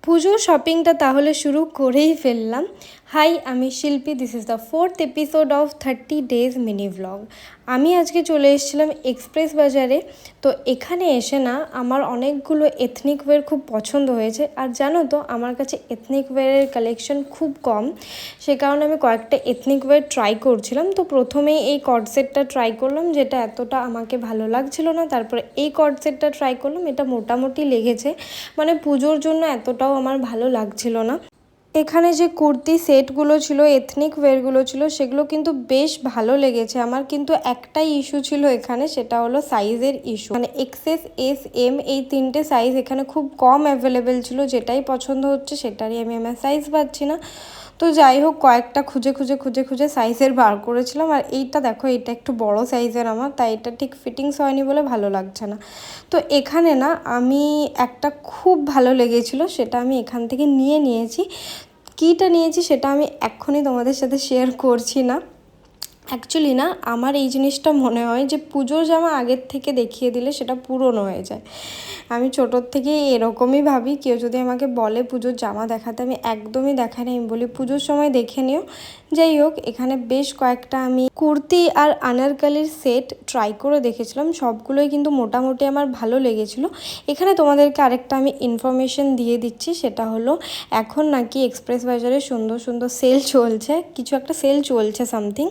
পুজোর শপিংটা তাহলে শুরু করেই ফেললাম। হাই, আমি শিল্পী। This is the 4th episode of 30 days mini vlog. আমি আজকে চলে এসেছিলাম এক্সপ্রেস বাজারে। তো এখানে এসে না আমার অনেকগুলো এথনিক ওয়্যার খুব পছন্দ হয়েছে। আর জানো তো, আমার কাছে এথনিক ওয়্যারের কালেকশন খুব কম, সে কারণে আমি কয়েকটা এথনিক ওয়্যার ট্রাই করছিলাম। তো প্রথমেই এই কর্ড সেটটা ট্রাই করলাম, যেটা এতটা আমাকে ভালো লাগছিল না। তারপরে এই কর্ড সেটটা ট্রাই করলাম, এটা মোটামুটি লেগেছে, মানে পুজোর জন্য এতটাও আমার ভালো লাগছিল না। এখানে যে কুর্তি সেটগুলো ছিল, এথনিক ওয়্যারগুলো ছিল, সেগুলো কিন্তু বেশ ভালো লেগেছে আমার। কিন্তু একটাই ইস্যু ছিল এখানে, সেটা হলো সাইজের ইস্যু। মানে এক্সএস, এস, এম এই তিনটে সাইজ এখানে খুব কম অ্যাভেলেবেল ছিল। যেটাই পছন্দ হচ্ছে সেটারই আমি আমার সাইজ পাচ্ছি না। তো যাই হোক, কয়েকটা খুঁজে খুঁজে সাইজের বার করেছিলাম। আর এইটা দেখো, এটা একটু বড় সাইজের আমার, তাই এটা ঠিক ফিটিংস হয়নি বলে ভালো লাগছে না। তো এখানে না আমি একটা খুব ভালো লেগেছিলো, সেটা আমি এখান থেকে নিয়েছি। কীটা নিয়েছি সেটা আমি এক্ষুনি তোমাদের সাথে শেয়ার করছি না। অ্যাকচুয়ালি না, আমার এই জিনিসটা মনে হয় যে পুজোর জামা আগের থেকে দেখিয়ে দিলে সেটা পুরনো হয়ে যায়। আমি ছোটোর থেকে এরকমই ভাবি। কেউ যদি আমাকে বলে পুজোর জামা দেখাতে, আমি একদমই দেখাই না, আমি বলি পুজোর সময় দেখে নিও। যাই হোক, এখানে বেশ কয়েকটা আমি কুর্তি আর আনারকালির সেট ট্রাই করে দেখেছিলাম, সবগুলোই কিন্তু মোটামুটি আমার ভালো লেগেছিলো। এখানে তোমাদেরকে আরেকটা আমি ইনফরমেশন দিয়ে দিচ্ছি, সেটা হলো এখন নাকি এক্সপ্রেস বাজারে সুন্দর সুন্দর সেল চলছে, কিছু একটা সেল চলছে সামথিং।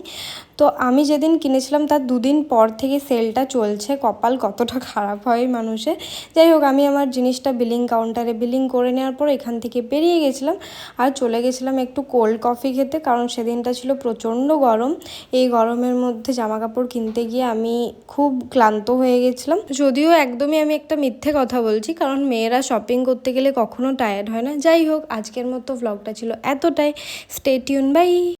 তো আমি যেদিন কিনেছিলাম তার দুদিন পর থেকে সেলটা চলছে। কপাল কতটা খারাপ হয় মানুষের। যাই হোক, আমি আমার জিনিসটা বিলিং কাউন্টারে বিলিং করে নেওয়ার পর এখান থেকে বেরিয়ে গেছিলাম আর চলে গেছিলাম একটু কোল্ড কফি খেতে, কারণ সেদিনটা ছিল প্রচণ্ড গরম। এই গরমের মধ্যে জামা কাপড় কিনতে গিয়ে আমি খুব ক্লান্ত হয়ে গেছিলাম। যদিও একদমই আমি একটা মিথ্যে কথা বলছি, কারণ মেয়েরা শপিং করতে গেলে কখনো টায়ার্ড হয় না। যাই হোক, আজকের মতো ভ্লগটা ছিল এতটাই। Stay tune, by.